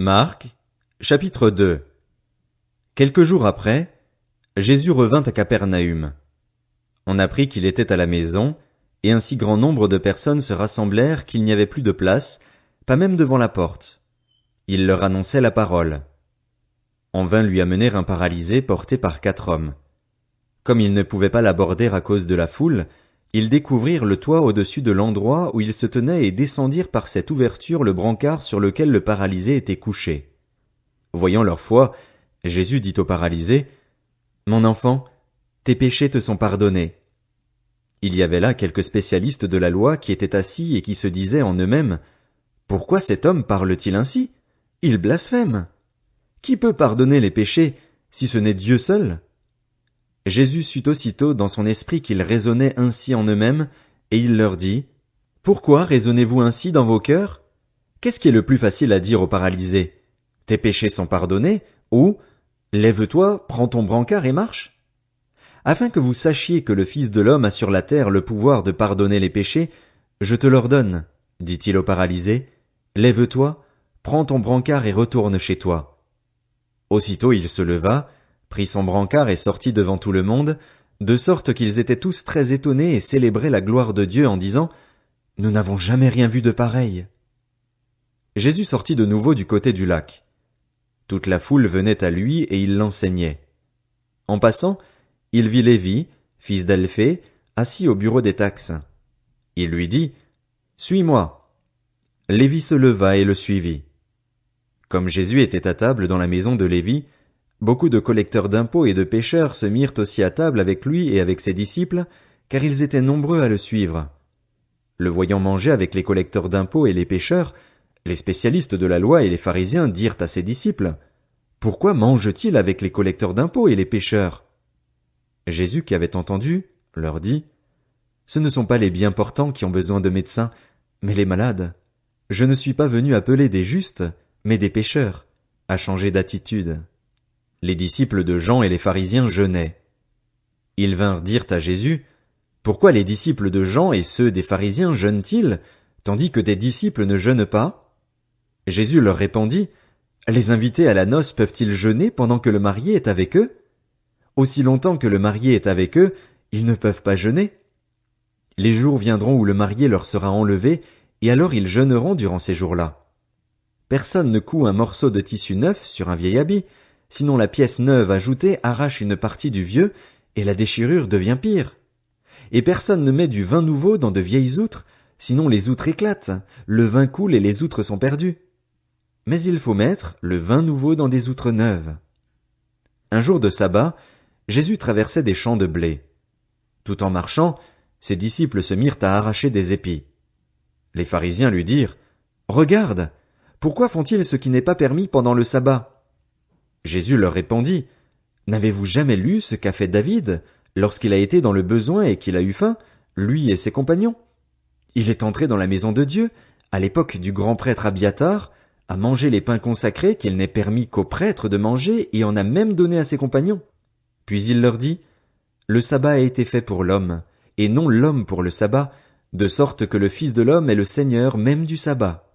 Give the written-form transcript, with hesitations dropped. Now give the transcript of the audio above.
Marc, chapitre 2. Quelques jours après, Jésus revint à Capernaüm. On apprit qu'il était à la maison, et un si grand nombre de personnes se rassemblèrent qu'il n'y avait plus de place, pas même devant la porte. Il leur annonçait la parole. On vint lui amener un paralysé porté par 4 hommes. Comme ils ne pouvaient pas l'aborder à cause de la foule, ils découvrirent le toit au-dessus de l'endroit où il se tenait et descendirent par cette ouverture le brancard sur lequel le paralysé était couché. Voyant leur foi, Jésus dit au paralysé, « Mon enfant, tes péchés te sont pardonnés. » Il y avait là quelques spécialistes de la loi qui étaient assis et qui se disaient en eux-mêmes, « Pourquoi cet homme parle-t-il ainsi? Il blasphème. Qui peut pardonner les péchés, si ce n'est Dieu seul? » Jésus sut aussitôt dans son esprit qu'ils raisonnaient ainsi en eux-mêmes, et il leur dit, « Pourquoi raisonnez-vous ainsi dans vos cœurs? Qu'est-ce qui est le plus facile à dire au paralysé? Tes péchés sont pardonnés, ou lève-toi, prends ton brancard et marche? Afin que vous sachiez que le Fils de l'homme a sur la terre le pouvoir de pardonner les péchés, je te l'ordonne, dit-il au paralysé, lève-toi, prends ton brancard et retourne chez toi. Aussitôt il se leva, prit son brancard et sortit devant tout le monde, de sorte qu'ils étaient tous très étonnés et célébraient la gloire de Dieu en disant, nous n'avons jamais rien vu de pareil. Jésus sortit de nouveau du côté du lac. Toute la foule venait à lui et il l'enseignait. En passant, il vit Lévi, fils d'Alphée, assis au bureau des taxes. Il lui dit, « Suis-moi. » Lévi se leva et le suivit. Comme Jésus était à table dans la maison de Lévi, beaucoup de collecteurs d'impôts et de pécheurs se mirent aussi à table avec lui et avec ses disciples, car ils étaient nombreux à le suivre. Le voyant manger avec les collecteurs d'impôts et les pécheurs, les spécialistes de la loi et les pharisiens dirent à ses disciples, « Pourquoi mange-t-il avec les collecteurs d'impôts et les pécheurs ?» Jésus, qui avait entendu, leur dit, « Ce ne sont pas les bien portants qui ont besoin de médecins, mais les malades. Je ne suis pas venu appeler des justes, mais des pécheurs, à changer d'attitude. » Les disciples de Jean et les pharisiens jeûnaient. Ils vinrent dire à Jésus, « Pourquoi les disciples de Jean et ceux des pharisiens jeûnent-ils, tandis que tes disciples ne jeûnent pas? » Jésus leur répondit, « Les invités à la noce peuvent-ils jeûner pendant que le marié est avec eux? Aussi longtemps que le marié est avec eux, ils ne peuvent pas jeûner. Les jours viendront où le marié leur sera enlevé, et alors ils jeûneront durant ces jours-là. Personne ne coud un morceau de tissu neuf sur un vieil habit, sinon la pièce neuve ajoutée arrache une partie du vieux, et la déchirure devient pire. Et personne ne met du vin nouveau dans de vieilles outres, sinon les outres éclatent, le vin coule et les outres sont perdues. Mais il faut mettre le vin nouveau dans des outres neuves. » Un jour de sabbat, Jésus traversait des champs de blé. Tout en marchant, ses disciples se mirent à arracher des épis. Les pharisiens lui dirent, « Regarde, pourquoi font-ils ce qui n'est pas permis pendant le sabbat? » Jésus leur répondit, « N'avez-vous jamais lu ce qu'a fait David, lorsqu'il a été dans le besoin et qu'il a eu faim, lui et ses compagnons? Il est entré dans la maison de Dieu, à l'époque du grand prêtre Abiatar, a mangé les pains consacrés qu'il n'est permis qu'aux prêtres de manger et en a même donné à ses compagnons. Puis il leur dit, « Le sabbat a été fait pour l'homme, et non l'homme pour le sabbat, de sorte que le Fils de l'homme est le Seigneur même du sabbat. »